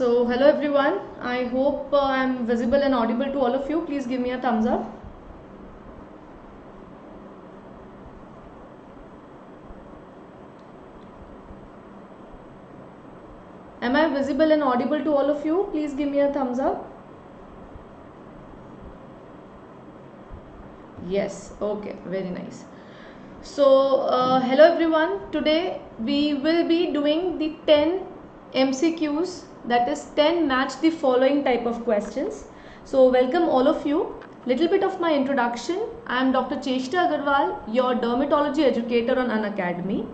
So hello everyone, I hope I'm visible and audible to all of you. Please give me a thumbs up. Am I visible and audible to all of you? Please give me a thumbs up. Yes, okay, very nice. So hello everyone, today we will be doing the 10 MCQs, that is 10 match the following type of questions. So welcome all of you. Little bit of my introduction. I am Dr. Chesta Agarwal, your dermatology educator on Unacademy,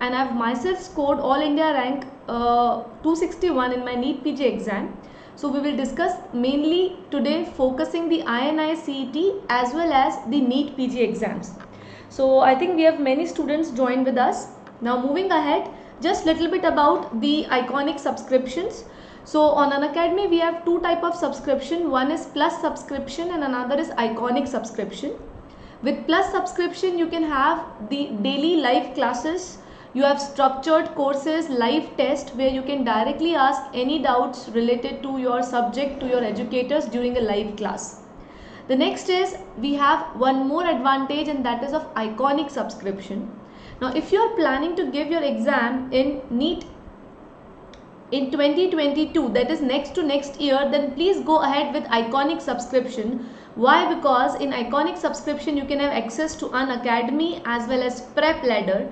and I have myself scored All India rank 261 in my NEET PG exam. So we will discuss mainly today focusing the INI-CET as well as the NEET PG exams. So I think we have many students joined with us. Now moving ahead, just little bit about the iconic subscriptions. So on Unacademy we have two type of subscription. One is plus subscription and another is iconic subscription. With plus subscription you can have the daily live classes. You have structured courses, live test where you can directly ask any doubts related to your subject to your educators during a live class. The next is we have one more advantage, and that is of iconic subscription. Now if you are planning to give your exam in NEET in 2022, that is next to next year, then please go ahead with iconic subscription. Why? Because in iconic subscription you can have access to Unacademy as well as Prep Ladder.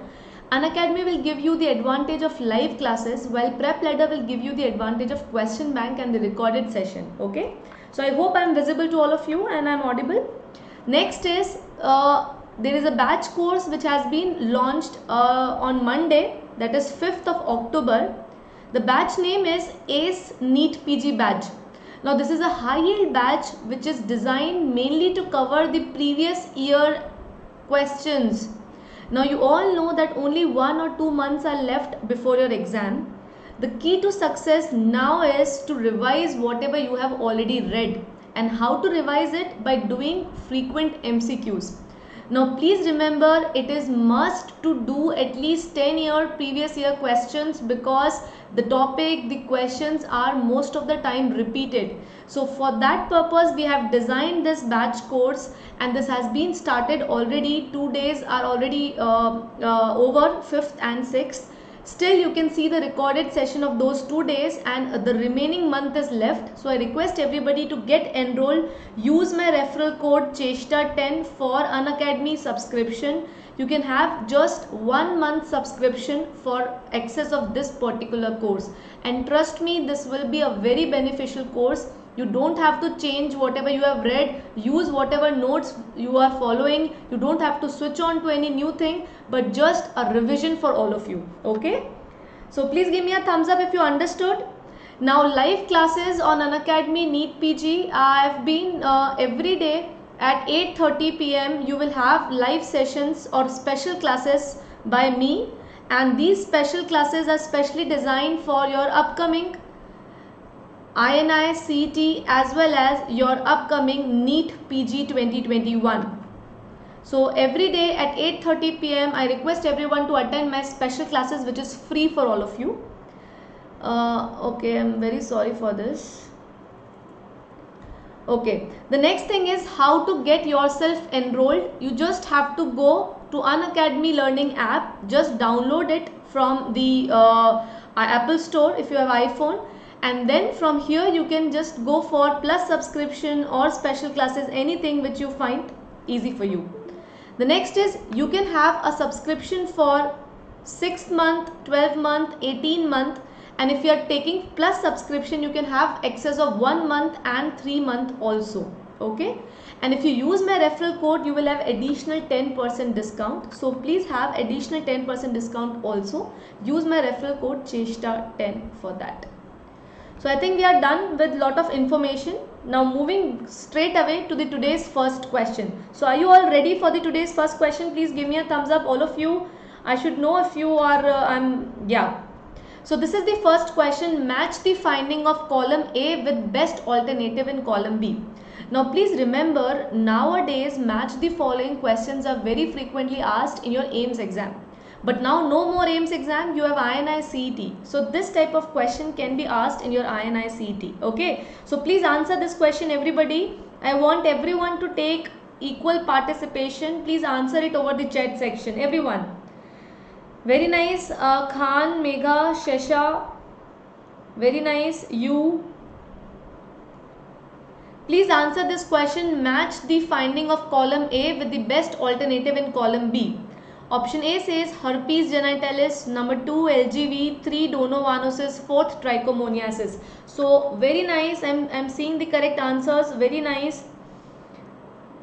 Unacademy will give you the advantage of live classes, while Prep Ladder will give you the advantage of question bank and the recorded session. Okay, so I hope I am visible to all of you and I am audible. Next is there is a batch course which has been launched on Monday, that is 5th of October. The batch name is ACE NEET PG batch. Now this is a high yield batch which is designed mainly to cover the previous year questions. Now you all know that only 1 or 2 months are left before your exam. The key to success now is to revise whatever you have already read. And how to revise it? By doing frequent MCQs. Now please remember, it is must to do at least 10 previous year questions, because the topic, the questions are most of the time repeated. So for that purpose we have designed this batch course, and this has been started already. 2 days are already over, 5th and 6th. Still you can see the recorded session of those 2 days, and the remaining month is left. So I request everybody to get enrolled. Use my referral code CHESTA10 for Unacademy subscription. You can have just 1 month subscription for access of this particular course, and trust me, this will be a very beneficial course. You don't have to change whatever you have read, use whatever notes you are following. You don't have to switch on to any new thing, but just a revision for all of you. Okay, so please give me a thumbs up if you understood. Now live classes on Unacademy NEET PG, I have been every day at 8:30 PM you will have live sessions or special classes by me, and these special classes are specially designed for your upcoming INI-CET as well as your upcoming NEET PG 2021. So every day at 8:30 PM I request everyone to attend my special classes, which is free for all of you. Okay, I'm very sorry for this. Okay, the next thing is how to get yourself enrolled. You just have to go to Unacademy Learning app. Just download it from the Apple Store if you have iPhone. And then from here you can just go for plus subscription or special classes, anything which you find easy for you. The next is you can have a subscription for 6 month, 12 month, 18 month, and if you are taking plus subscription you can have access of 1 month and 3 month also. Okay, and if you use my referral code you will have additional 10% discount. So please have additional 10% discount also. Use my referral code CHESTA10 for that. So I think we are done with lot of information. Now moving straight away to the today's first question. So are you all ready for the today's first question? Please give me a thumbs up, all of you. I should know if you are, yeah. So this is the first question. Match the finding of column A with best alternative in column B. Now please remember, nowadays match the following questions are very frequently asked in your AIMS exam. But now no more AIMS exam, you have INI-CET. So this type of question can be asked in your INI-CET. Okay. So please answer this question, everybody. I want everyone to take equal participation. Please answer it over the chat section. Everyone. Very nice. Khan, Megha, Shesha. Very nice. You. Please answer this question. Match the finding of column A with the best alternative in column B. Option A says herpes genitalis, number 2 LGV, 3 donovanosis, 4th trichomoniasis. So very nice. I'm seeing the correct answers. Very nice.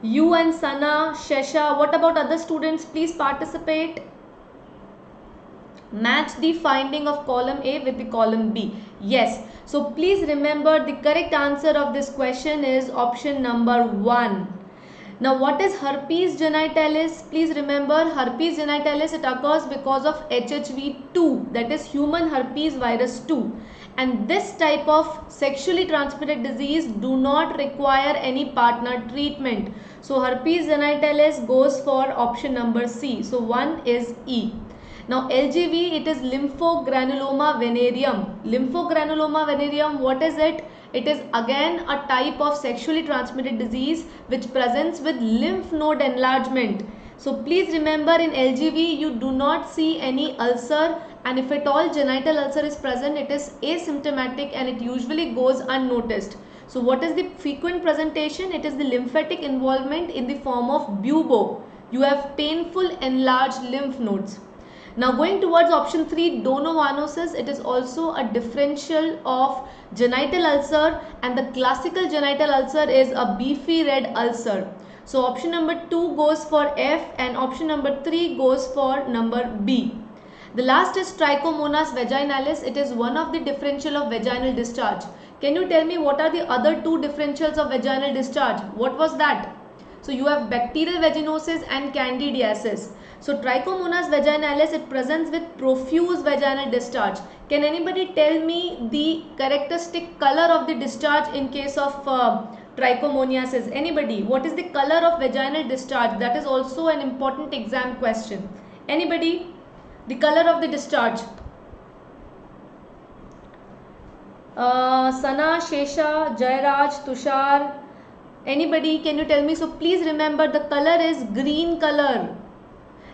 You and Sana, Shesha. What about other students? Please participate. Match the finding of column A with the column B. Yes. So please remember the correct answer of this question is option number 1. Now what is herpes genitalis? Please remember herpes genitalis, it occurs because of HHV2, that is human herpes virus 2. And this type of sexually transmitted disease do not require any partner treatment. So herpes genitalis goes for option number C. So 1 is E. Now LGV, it is lymphogranuloma venereum. Lymphogranuloma venereum, what is it? It is again a type of sexually transmitted disease which presents with lymph node enlargement. So please remember, in LGV you do not see any ulcer, and if at all genital ulcer is present, it is asymptomatic and it usually goes unnoticed. So what is the frequent presentation? It is the lymphatic involvement in the form of bubo. You have painful enlarged lymph nodes. Now going towards option 3, donovanosis, it is also a differential of genital ulcer, and the classical genital ulcer is a beefy red ulcer. So option number 2 goes for F and option number 3 goes for number B. The last is trichomonas vaginalis. It is one of the differential of vaginal discharge. Can you tell me what are the other 2 differentials of vaginal discharge? What was that? So you have bacterial vaginosis and candidiasis. So trichomonas vaginalis, it presents with profuse vaginal discharge. Can anybody tell me the characteristic color of the discharge in case of trichomoniasis? Anybody? What is the color of vaginal discharge? That is also an important exam question. Anybody? The color of the discharge. Sana, Shesha, Jairaj, Tushar. Anybody? Can you tell me? So please remember, the color is green color.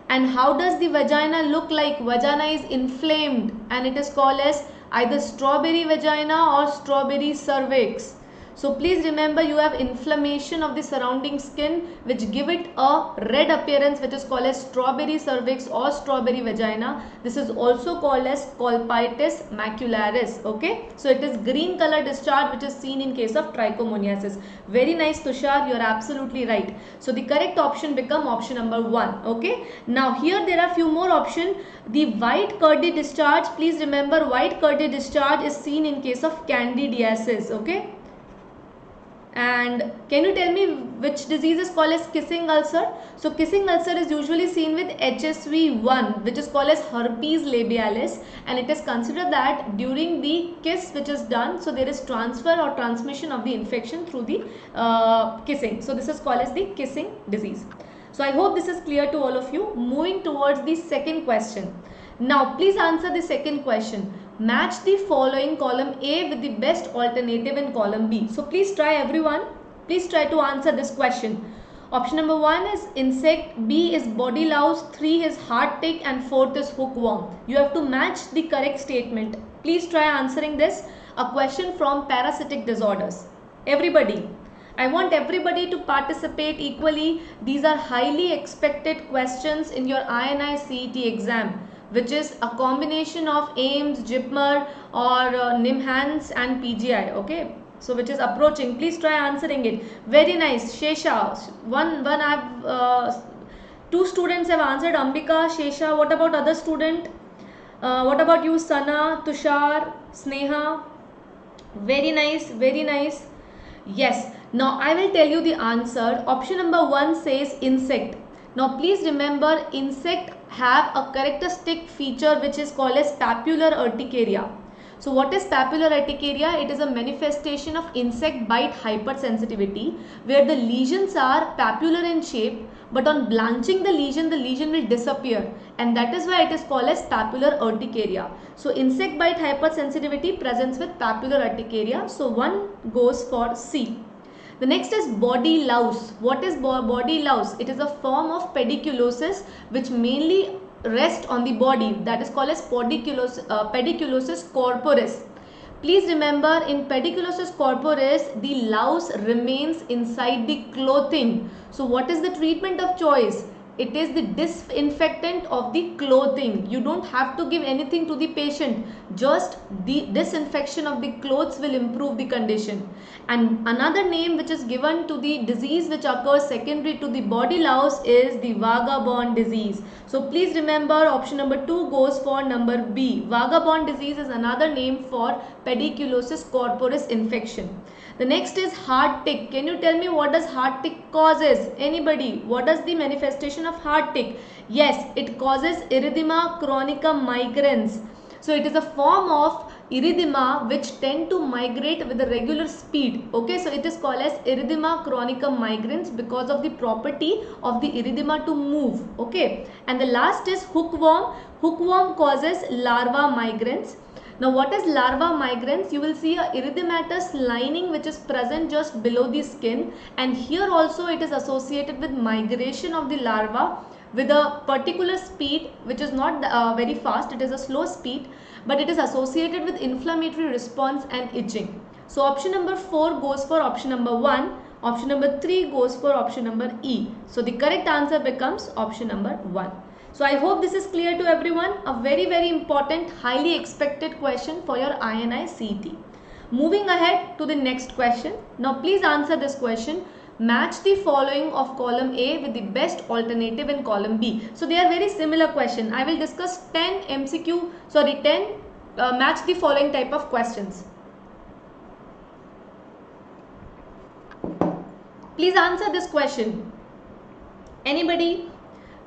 And how does the vagina look like? Vagina is inflamed and it is called as either strawberry vagina or strawberry cervix. So please remember, you have inflammation of the surrounding skin which give it a red appearance, which is called as strawberry cervix or strawberry vagina. This is also called as colpitis macularis. Okay, so it is green color discharge which is seen in case of trichomoniasis. Very nice, Tushar, you are absolutely right. So the correct option become option number 1. Okay, now here there are few more options. The white curdy discharge, please remember, white curdy discharge is seen in case of candidiasis. Okay. And can you tell me which disease is called as kissing ulcer? So kissing ulcer is usually seen with HSV1, which is called as herpes labialis, and it is considered that during the kiss which is done, so there is transfer or transmission of the infection through the kissing. So this is called as the kissing disease. So I hope this is clear to all of you. Moving towards the second question. Now please answer the second question. Match the following column A with the best alternative in column B. So please try, everyone. Please try to answer this question. Option number 1 is insect, B is body louse, 3 is heart tick and 4th is hookworm. You have to match the correct statement. Please try answering this. A question from parasitic disorders. Everybody, I want everybody to participate equally. These are highly expected questions in your INI-CET exam, which is a combination of AIMS, JIPMER or NIMHANS and PGI. Okay, so which is approaching. Please try answering it. Very nice, Shesha. Two students have answered. Ambika, Shesha. What about other student? What about you, Sana, Tushar, Sneha? Very nice, very nice. Yes. Now I will tell you the answer. Option number 1 says insect. Now please remember, insect have a characteristic feature which is called as papular urticaria. So what is papular urticaria? It is a manifestation of insect bite hypersensitivity where the lesions are papular in shape but on blanching the lesion will disappear, and that is why it is called as papular urticaria. So insect bite hypersensitivity presents with papular urticaria. So 1 goes for C. The next is body louse. What is body louse? It is a form of pediculosis which mainly rests on the body. That is called as pediculosis corporis. Please remember, in pediculosis corporis, the louse remains inside the clothing. So what is the treatment of choice? It is the disinfectant of the clothing. You don't have to give anything to the patient. Just the disinfection of the clothes will improve the condition. And another name which is given to the disease which occurs secondary to the body louse is the vagabond disease. So please remember, option number 2 goes for number B. Vagabond disease is another name for pediculosis corporis infection. The next is heart tick. Can you tell me what does heart tick causes? Anybody? What does the manifestation of heart tick? Yes, it causes erythema chronica migrans. So it is a form of erythema which tend to migrate with a regular speed. Okay, so it is called as erythema chronica migrans because of the property of the erythema to move. Okay, and the last is hookworm. Hookworm causes larva migrans. Now what is larva migrans? You will see a erythematous lining which is present just below the skin, and here also it is associated with migration of the larva with a particular speed which is not very fast. It is a slow speed, but it is associated with inflammatory response and itching. So option number 4 goes for option number 1. Option number 3 goes for option number E. So the correct answer becomes option number 1. So I hope this is clear to everyone. A very important, highly expected question for your INI-CET. Moving ahead to the next question. Now please answer this question. Match the following of column A with the best alternative in column B. So they are very similar question. I will discuss 10 match the following type of questions. Please answer this question. Anybody?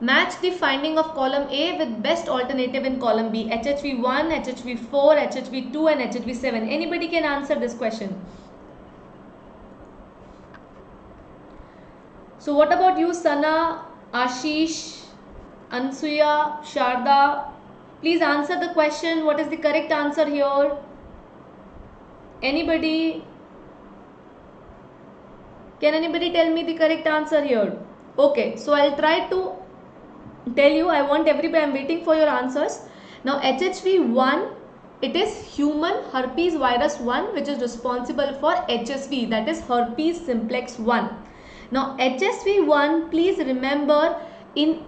Match the finding of column A with best alternative in column B. HHV1, HHV4, HHV2 and HHV7. Anybody can answer this question. So what about you, Sana, Ashish, Ansuya, Sharda? Please answer the question. What is the correct answer here? Anybody? Can anybody tell me the correct answer here? Okay, so I'll try to tell you. I want everybody, I'm waiting for your answers. Now HHV1, it is human herpes virus 1 which is responsible for HSV, that is herpes simplex 1. Now HSV1, please remember, in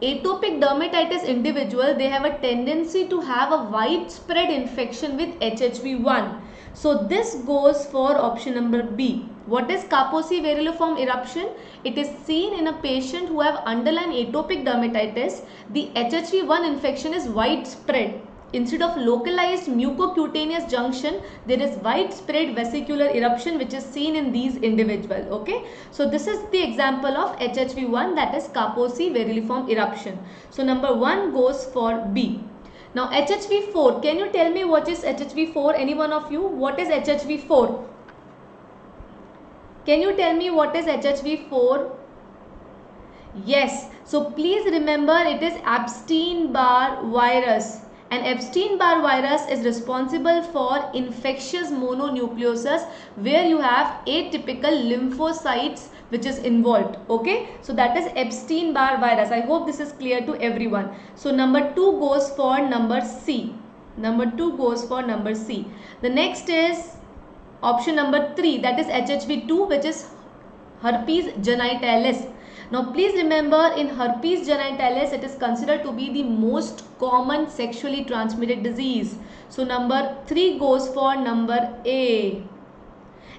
atopic dermatitis individual, they have a tendency to have a widespread infection with HHV1. So this goes for option number B. What is Kaposi varioliform eruption? It is seen in a patient who have underlying atopic dermatitis. The HHV1 infection is widespread. Instead of localized mucocutaneous junction, there is widespread vesicular eruption which is seen in these individuals. Okay, so this is the example of HHV1, that is Kaposi varioliform eruption. So number 1 goes for B. Now HHV4, can you tell me what is HHV4? Any one of you? What is HHV4? Can you tell me what is HHV4? Yes, so please remember, it is Epstein-Barr virus. And Epstein-Barr virus is responsible for infectious mononucleosis where you have atypical lymphocytes which is involved. Okay, so that is Epstein-Barr virus. I hope this is clear to everyone. So number 2 goes for number C. Number 2 goes for number C. The next is option number 3, that is HHV2, which is herpes genitalis. Now please remember, in herpes genitalis, it is considered to be the most common sexually transmitted disease. So number 3 goes for number A.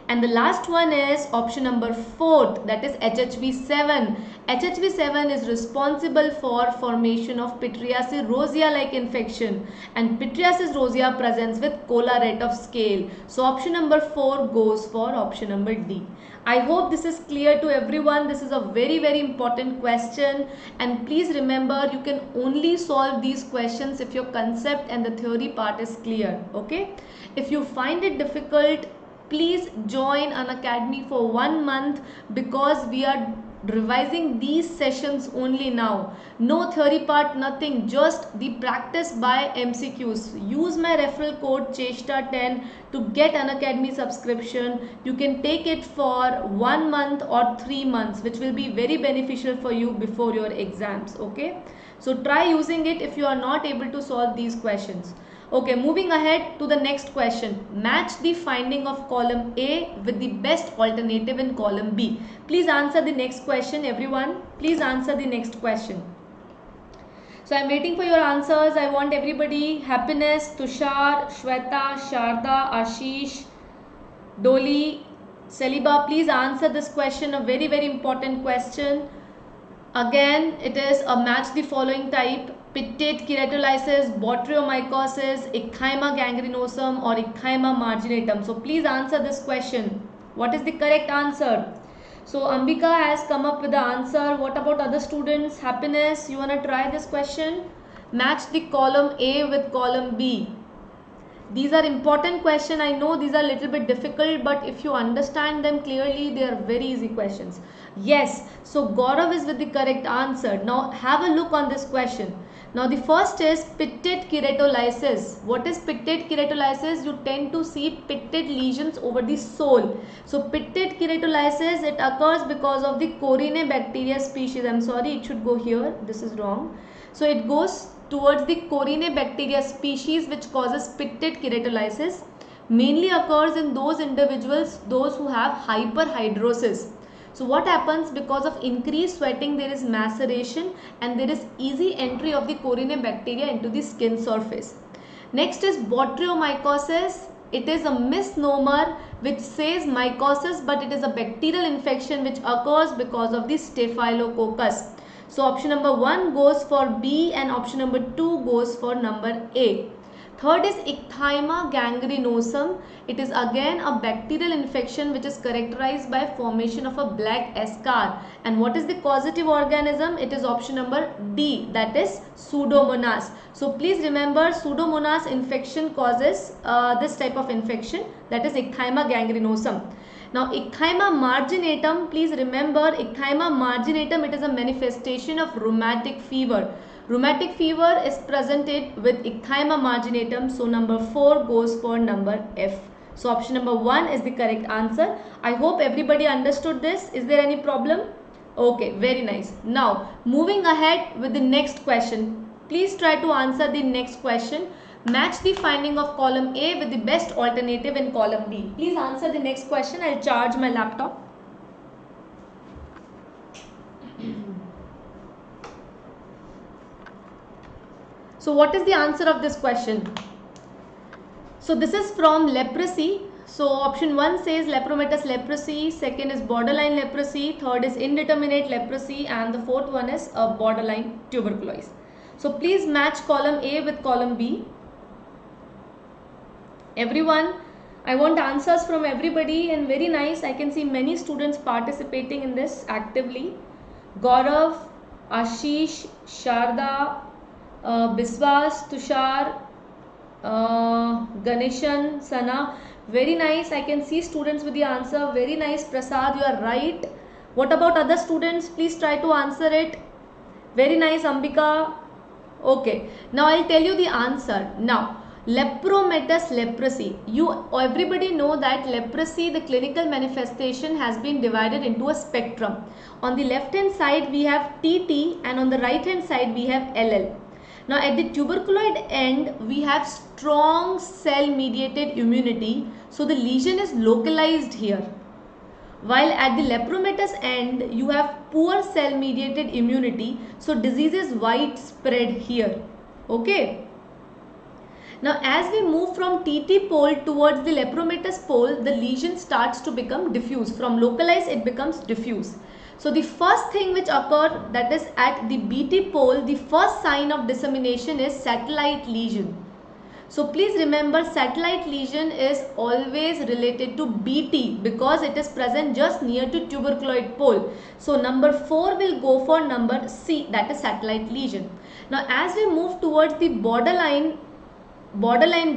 And the last one is option number 4, that is HHV7. HHV7 is responsible for formation of Pityriasis rosea like infection, and Pityriasis rosea presents with Kola rate of scale. So option number 4 goes for option number D. I hope this is clear to everyone. This is a very important question, and please remember, you can only solve these questions if your concept and the theory part is clear. Okay, if you find it difficult, please join Unacademy for 1 month, because we are revising these sessions only now. No theory part, nothing, just the practice by MCQs. Use my referral code Chesta10 to get Unacademy subscription. You can take it for 1 month or 3 months, which will be very beneficial for you before your exams. Okay, so try using it if you are not able to solve these questions. Okay, moving ahead to the next question. Match the finding of column A with the best alternative in column B. Please answer the next question, everyone. Please answer the next question. So I'm waiting for your answers. I want everybody. Happiness, Tushar, Shweta, Sharda, Ashish, Doli, Saliba. Please answer this question. A very, very important question. Again, it is a match the following type: pittate keratolysis, botryoomycosis, ecthyma gangrenosum or ecthyma marginatum. So please answer this question. What is the correct answer? So Ambika has come up with the answer. What about other students? Happiness, you want to try this question? Match the column A with column B. These are important questions. I know these are a little bit difficult, but if you understand them clearly, they are very easy questions. Yes, so Gaurav is with the correct answer. Now have a look on this question. Now the first is pittate keratolysis. What is pittate keratolysis? You tend to see pittate lesions over the sole. So pittate keratolysis, it occurs because of the Corynebacteria species. I'm sorry, it should go here. This is wrong. So it goes towards the Corynebacteria species which causes pittate keratolysis. Mainly occurs in those individuals, those who have hyperhidrosis. So what happens? Because of increased sweating, there is maceration and there is easy entry of the Corynebacteria into the skin surface. Next is botryoomycosis. It is a misnomer which says mycosis, but it is a bacterial infection which occurs because of the Staphylococcus. So option number 1 goes for B and option number 2 goes for number A. Third is ecthyma gangrenosum. It is again a bacterial infection which is characterized by formation of a black eschar. And what is the causative organism? It is option number D, that is Pseudomonas. So please remember, Pseudomonas infection causes this type of infection, that is ecthyma gangrenosum. Now ecthyma marginatum, please remember ecthyma marginatum, it is a manifestation of rheumatic fever. Rheumatic fever is presented with ecthyma marginatum, so number 4 goes for number F. So option number 1 is the correct answer. I hope everybody understood this. Is there any problem? Okay, very nice. Now moving ahead with the next question. Please try to answer the next question. Match the finding of column A with the best alternative in column B. Please answer the next question. I'll charge my laptop. So what is the answer of this question? So this is from leprosy. So option 1 says lepromatous leprosy, second is borderline leprosy, third is indeterminate leprosy, and the fourth one is a borderline tuberculosis. So please match column A with column B. Everyone, I want answers from everybody, and very nice. I can see many students participating in this actively. Gaurav, Ashish, Sharda, Biswas, Tushar, Ganeshan, Sana. Very nice. I can see students with the answer. Very nice. Prasad, you are right. What about other students? Please try to answer it. Very nice, Ambika. Okay. Now I'll tell you the answer. Now, lepromatous leprosy. Everybody know that leprosy, the clinical manifestation has been divided into a spectrum. On the left hand side we have TT and on the right hand side we have LL. Now at the tuberculoid end we have strong cell mediated immunity, so the lesion is localized here. While at the lepromatous end you have poor cell mediated immunity, so disease is widespread here. Okay. Now as we move from TT pole towards the lepromatous pole, the lesion starts to become diffuse. From localized it becomes diffuse. So the first thing which occurred, that is at the BT pole, the first sign of dissemination is satellite lesion. So please remember, satellite lesion is always related to BT because it is present just near to tuberculoid pole. So number 4 will go for number C, that is satellite lesion. Now as we move towards the borderline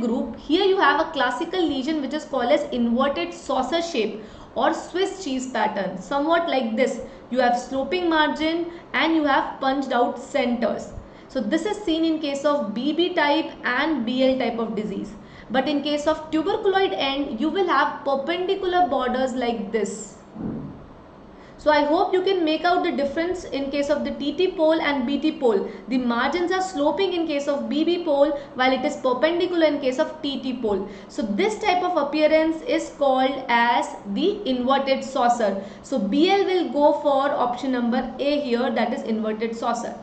group, here you have a classical lesion which is called as inverted saucer shape or Swiss cheese pattern, somewhat like this. You have sloping margin and you have punched out centers. So this is seen in case of BB type and BL type of disease. But in case of tuberculoid end, you will have perpendicular borders like this. So I hope you can make out the difference in case of the TT pole and BT pole. The margins are sloping in case of BB pole while it is perpendicular in case of TT pole. So this type of appearance is called as the inverted saucer. So BL will go for option number A here, that is inverted saucer.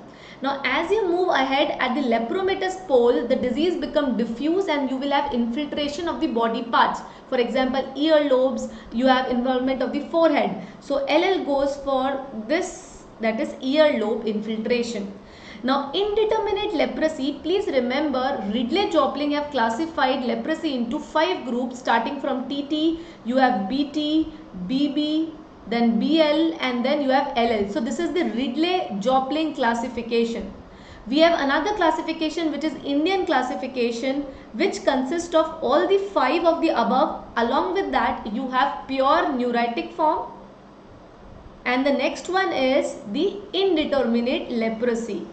Now as you move ahead at the lepromatous pole, the disease becomes diffuse and you will have infiltration of the body parts. For example, earlobes, you have involvement of the forehead. So LL goes for this, that is earlobe infiltration. Now indeterminate leprosy, please remember Ridley-Joplin have classified leprosy into 5 groups starting from TT, you have BT, BB, then BL and then you have LL. So this is the Ridley-Joplin classification. We have another classification which is Indian classification, which consists of all the 5 of the above. Along with that you have pure neuritic form, and the next one is the indeterminate leprosy.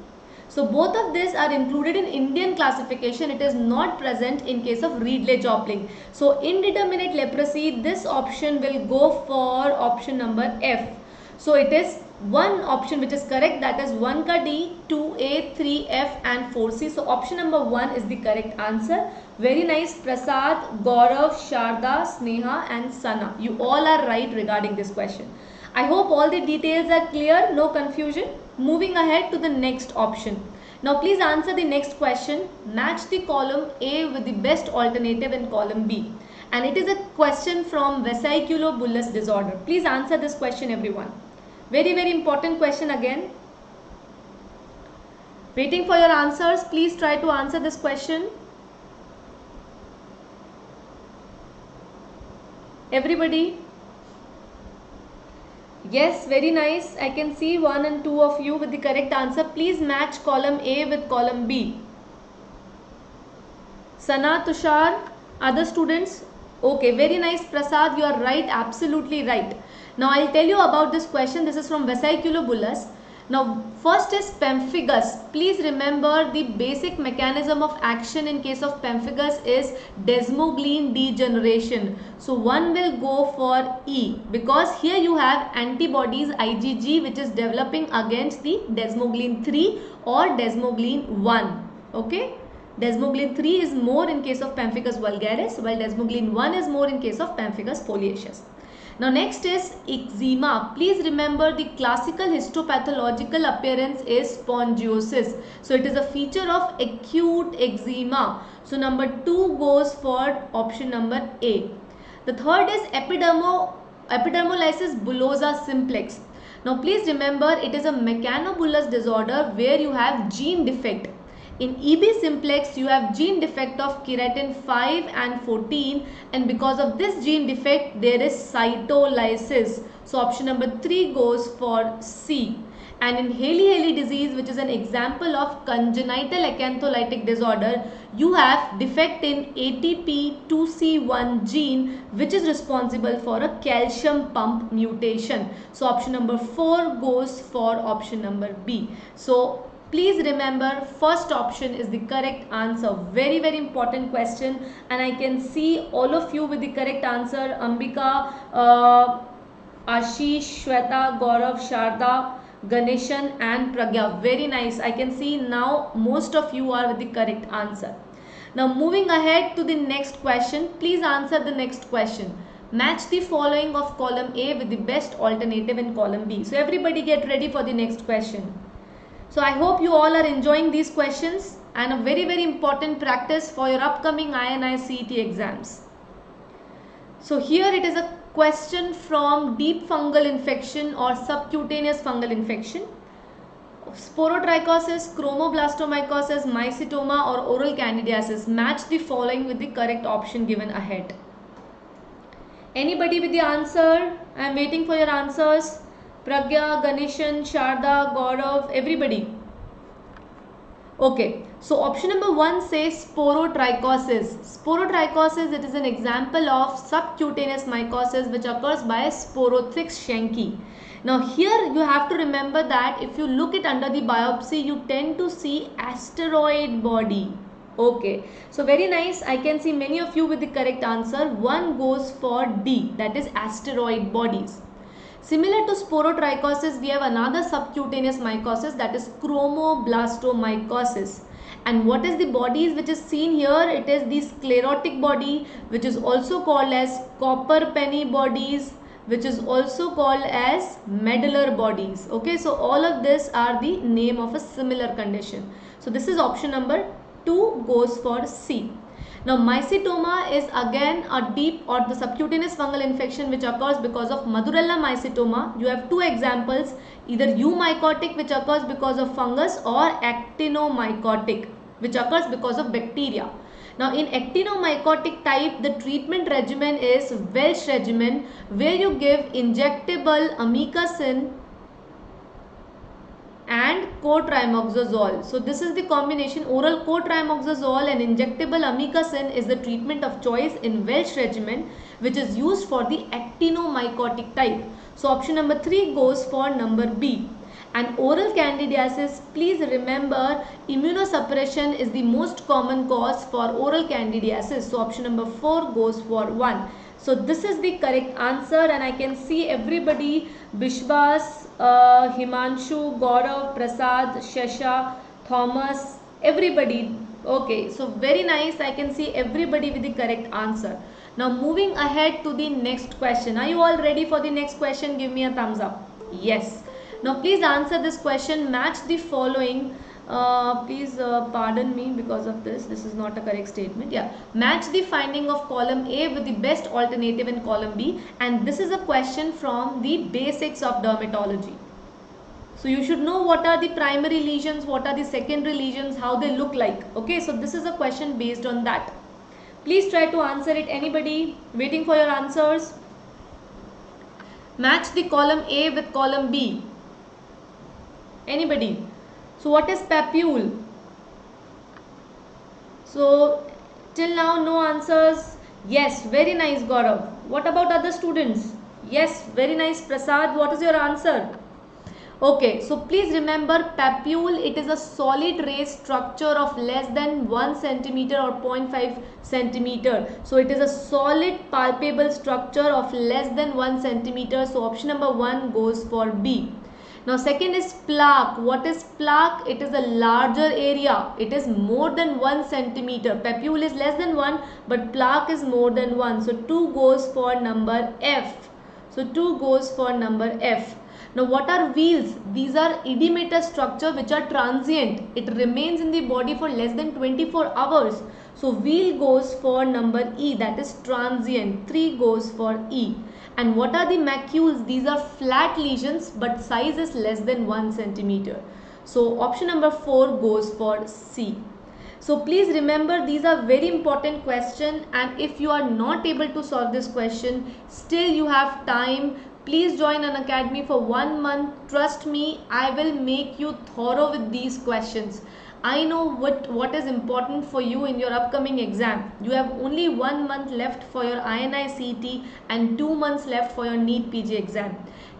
So both of these are included in Indian classification. It is not present in case of Ridley-Joplin. So indeterminate leprosy, this option will go for option number F. So it is one option which is correct, that is 1 ka D, 2A, 3F and 4C. So option number 1 is the correct answer. Very nice, Prasad, Gaurav, Sharda, Sneha and Sana. You all are right regarding this question. I hope all the details are clear, no confusion. Moving ahead to the next option. Now please answer the next question. Match the column A with the best alternative in column B. And it is a question from vesiculobullous disorder. Please answer this question, everyone. Very, very important question again. Waiting for your answers. Please try to answer this question. Everybody. Yes, very nice. I can see 1 and 2 of you with the correct answer. Please match column A with column B. Sana, Tushar, other students. Okay, very nice, Prasad. You are right, absolutely right. Now I'll tell you about this question. This is from vesiculobullous. Now first is pemphigus. Please remember the basic mechanism of action in case of pemphigus is desmoglein degeneration. So one will go for E, because here you have antibodies IgG which is developing against the desmoglein 3 or desmoglein 1. Okay. Desmoglein 3 is more in case of pemphigus vulgaris, while desmoglein 1 is more in case of pemphigus foliaceus. Now next is eczema. Please remember the classical histopathological appearance is spongiosis. So it is a feature of acute eczema. So number 2 goes for option number A. The third is epidermolysis bullosa simplex. Now please remember it is a mechanobullous disorder where you have gene defect. In EB simplex, you have gene defect of keratin 5 and 14, and because of this gene defect, there is cytolysis. So option number 3 goes for C. And in Hailey-Hailey disease, which is an example of congenital acantholytic disorder, you have defect in ATP2C1 gene, which is responsible for a calcium pump mutation. So option number 4 goes for option number B. So please remember, first option is the correct answer. Very, very important question. And I can see all of you with the correct answer. Ambika, Ashish, Shweta, Gaurav, Sharda, Ganeshan and Pragya. Very nice. I can see now most of you are with the correct answer. Now moving ahead to the next question. Please answer the next question. Match the following of column A with the best alternative in column B. So everybody get ready for the next question. So I hope you all are enjoying these questions and a very, very important practice for your upcoming INI-CET exams. So here it is a question from deep fungal infection or subcutaneous fungal infection. Sporotrichosis, chromoblastomycosis, mycetoma or oral candidiasis. Match the following with the correct option given ahead. Anybody with the answer? I am waiting for your answers. Pragya, Ganeshan, Sharda, Gaurav, everybody. Okay, so option number 1 says sporotrichosis. Sporotrichosis, it is an example of subcutaneous mycosis which occurs by Sporothrix schenki. Now here you have to remember that if you look it under the biopsy, you tend to see asteroid body. Okay, so very nice. I can see many of you with the correct answer. One goes for D, that is asteroid bodies. Similar to sporotrichosis, we have another subcutaneous mycosis, that is chromoblastomycosis. And what is the bodies which is seen here? It is the sclerotic body, which is also called as copper penny bodies, which is also called as medullary bodies. Okay, so all of this are the name of a similar condition. So this is option number 2 goes for C. Now mycetoma is again a deep or the subcutaneous fungal infection which occurs because of Madurella mycetoma. You have two examples, either eumycotic which occurs because of fungus or actinomycotic which occurs because of bacteria. Now in actinomycotic type, the treatment regimen is Welsh regimen, where you give injectable amikacin and cotrimoxazole. So this is the combination. Oral cotrimoxazole and injectable amikacin is the treatment of choice in Welsh regimen, which is used for the actinomycotic type. So option number 3 goes for number B. And oral candidiasis, please remember immunosuppression is the most common cause for oral candidiasis. So option number 4 goes for 1. So this is the correct answer, and I can see everybody, Bishwas, Himanshu, Gaurav, Prasad, Shesha, Thomas, everybody. Okay, so very nice. I can see everybody with the correct answer. Now moving ahead to the next question. Are you all ready for the next question? Give me a thumbs up. Yes. Now please answer this question. Match the following. Please pardon me because of this. This is not a correct statement. Yeah. Match the finding of column A with the best alternative in column B. And this is a question from the basics of dermatology. So you should know what are the primary lesions, what are the secondary lesions, how they look like. Okay. So this is a question based on that. Please try to answer it. Anybody waiting for your answers? Match the column A with column B. Anybody? So what is papule? So till now no answers. Yes, very nice Gaurav. What about other students? Yes, very nice Prasad. What is your answer? Okay, so please remember papule, it is a solid raised structure of less than 1 centimeter or 0.5 centimeter. So it is a solid palpable structure of less than 1 centimeter. So option number 1 goes for B. Now second is plaque. What is plaque? It is a larger area. It is more than 1 centimeter. Papule is less than 1, but plaque is more than 1. So 2 goes for number F. So 2 goes for number F. Now what are wheals? These are edematous structure which are transient. It remains in the body for less than 24 hours. So wheal goes for number E, that is transient. 3 goes for E. And what are the macules? These are flat lesions but size is less than 1 centimeter. So option number 4 goes for C. So please remember, these are very important questions, and if you are not able to solve this question, still you have time. Please join Unacademy for 1 month. Trust me, I will make you thorough with these questions. I know what is important for you in your upcoming exam. You have only 1 month left for your INI-CET and 2 months left for your NEET PG exam.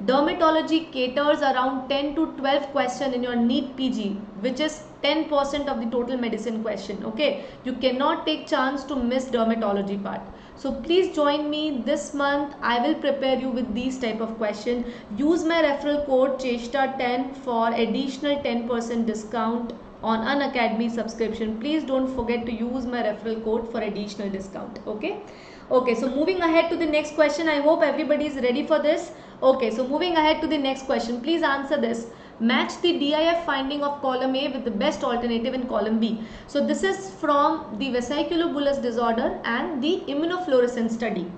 Dermatology caters around 10 to 12 questions in your NEET PG, which is 10% of the total medicine question. Okay, you cannot take chance to miss dermatology part. So please join me this month. I will prepare you with these type of questions. Use my referral code Chesta10 for additional 10% discount on Unacademy subscription. Please don't forget to use my referral code for additional discount. Okay, so moving ahead to the next question. I hope everybody is ready for this. Okay, so moving ahead to the next question. Please answer this. Match the DIF finding of column A with the best alternative in column B. So this is from the vesiculobullous disorder and the immunofluorescence study.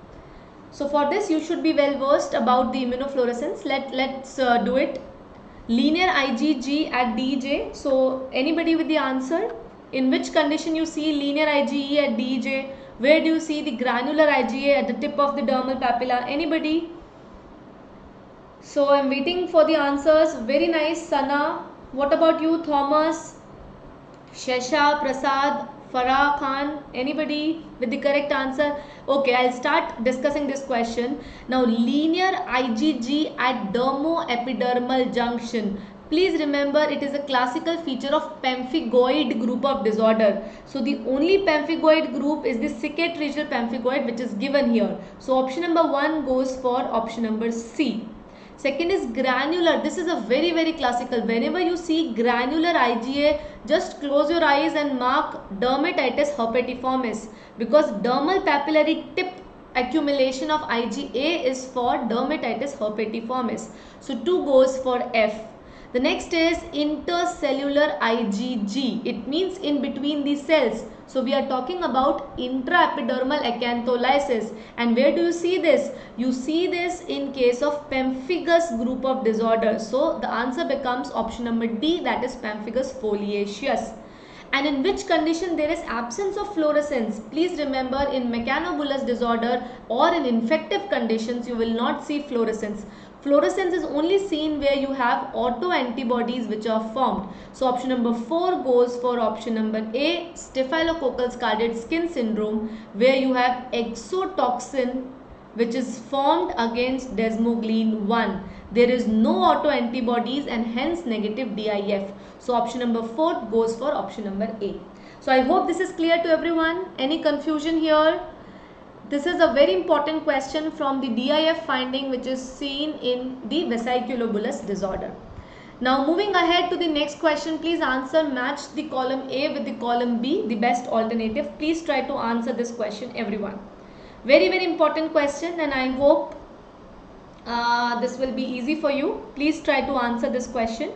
So for this you should be well versed about the immunofluorescence. Let's do it. Linear IgG at DJ. So anybody with the answer? In which condition you see linear IgE at DJ? Where do you see the granular IgA at the tip of the dermal papilla? Anybody? So I'm waiting for the answers. Very nice, Sana. What about you, Thomas? Shesha, Prasad, Farah Khan, anybody with the correct answer? Okay, I'll start discussing this question. Now, linear IgG at dermoepidermal junction. Please remember, it is a classical feature of pemphigoid group of disorder. So, the only pemphigoid group is the cicatricial pemphigoid, which is given here. So, option number 1 goes for option number C. Second is granular. This is a very classical. Whenever you see granular IgA, just close your eyes and mark dermatitis herpetiformis, because dermal papillary tip accumulation of IgA is for dermatitis herpetiformis. So 2 goes for F. The next is intercellular IgG. It means in between the cells. So we are talking about intraepidermal acantholysis. And where do you see this? You see this in case of pemphigus group of disorders. So the answer becomes option number D, that is pemphigus foliaceus. And in which condition there is absence of fluorescence? Please remember, in mechanobullous disorder or in infective conditions, you will not see fluorescence. Fluorescence is only seen where you have autoantibodies which are formed. So option number 4 goes for option number A, staphylococcal scarlet skin syndrome, where you have exotoxin which is formed against desmoglein 1. There is no autoantibodies and hence negative DIF. So option number 4 goes for option number A. So I hope this is clear to everyone. Any confusion here? This is a very important question from the DIF finding which is seen in the vesiculobullous disorder. Now moving ahead to the next question, please answer, match the column A with the column B, the best alternative. Please try to answer this question, everyone. Very important question, and I hope this will be easy for you. Please try to answer this question.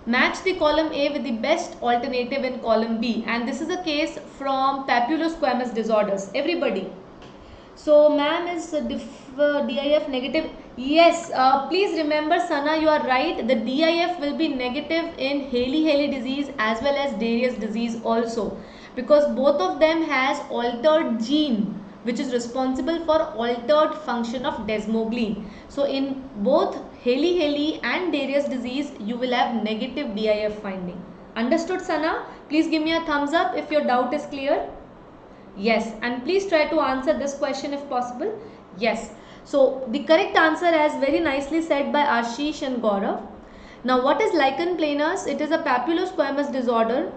Match the column A with the best alternative in column B, and this is a case from papulosquamous disorders. Everybody. So ma'am, is DIF negative? Yes, please remember Sana, you are right. The DIF will be negative in Haley disease as well as Darius disease also, because both of them has altered gene which is responsible for altered function of desmoglein. So in both Haley and Darius disease, you will have negative DIF finding. Understood, Sana? Please give me a thumbs up if your doubt is clear. Yes, and please try to answer this question if possible. Yes. So the correct answer, as very nicely said by Ashish and Gaurav. Now what is lichen planus? It is a papulosquamous disorder.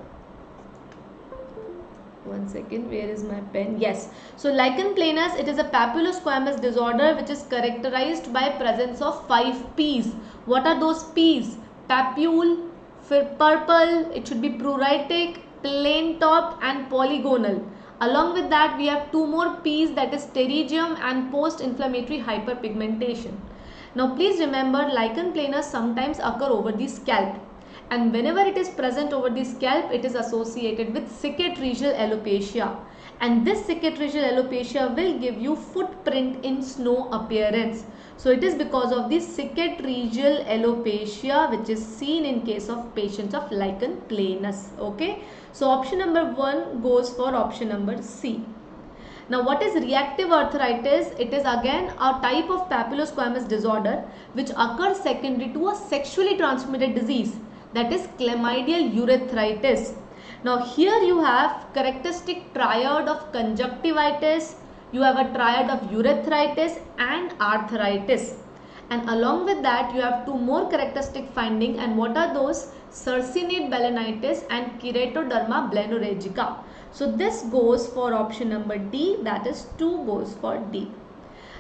One second, where is my pen? Yes. So lichen planus, it is a papulosquamous disorder which is characterized by presence of 5 P's. What are those P's? Papule, purple, it should be pruritic, plain top and polygonal. Along with that, we have 2 more P's, that is pterygium and post-inflammatory hyperpigmentation. Now please remember, lichen planus sometimes occur over the scalp, and whenever it is present over the scalp, it is associated with cicatricial alopecia, and this cicatricial alopecia will give you footprint in snow appearance. So it is because of the cicatricial alopecia which is seen in case of patients of lichen planus. Okay, so option number 1 goes for option number C. Now what is reactive arthritis? It is again a type of papulosquamous disorder which occurs secondary to a sexually transmitted disease, that is chlamydial urethritis. Now here you have characteristic triad of conjunctivitis, you have a triad of urethritis and arthritis, and along with that you have 2 more characteristic finding, and what are those? Cercinate balanitis and keratoderma blennorrhagica. So this goes for option number D, that is 2 goes for D.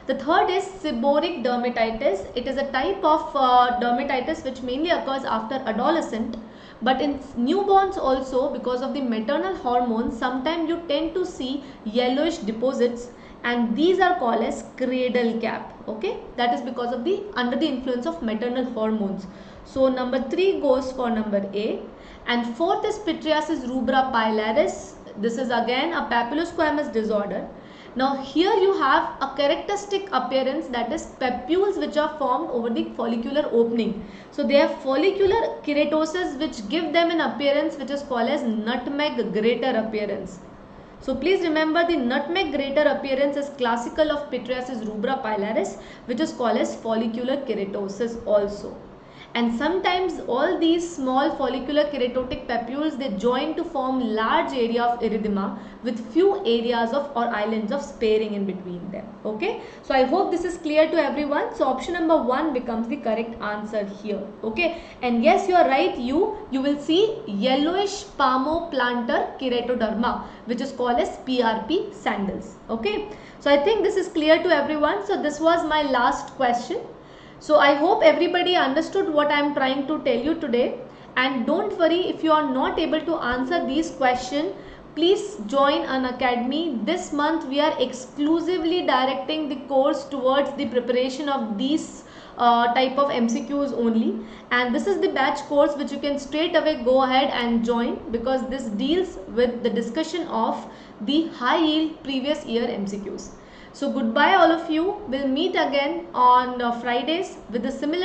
The third is seborrheic dermatitis. It is a type of dermatitis which mainly occurs after adolescent, but in newborns also, because of the maternal hormones, sometimes you tend to see yellowish deposits, and these are called as cradle cap. Okay, that is because of the under the influence of maternal hormones. So number 3 goes for number A, and fourth is pityriasis rubra pilaris. This is again a papulosquamous disorder. Now here you have a characteristic appearance, that is papules which are formed over the follicular opening. So they have follicular keratosis which give them an appearance which is called as nutmeg grater appearance. So please remember, the nutmeg grater appearance is classical of pityriasis rubra pilaris, which is called as follicular keratosis also. and sometimes all these small follicular keratotic papules, they join to form large area of erythema with few areas of or islands of sparing in between them. Okay, so I hope this is clear to everyone. So option number 1 becomes the correct answer here. Okay, and yes, you are right, you will see yellowish palmoplantar keratoderma, which is called as PRP sandals. Okay, so I think this is clear to everyone. So this was my last question. So I hope everybody understood what I am trying to tell you today, and don't worry if you are not able to answer these questions. Please join Unacademy. This month we are exclusively directing the course towards the preparation of these type of MCQs only, and this is the batch course which you can straight away go ahead and join, because this deals with the discussion of the high yield previous year MCQs. So goodbye all of you. We'll meet again on Fridays with a similar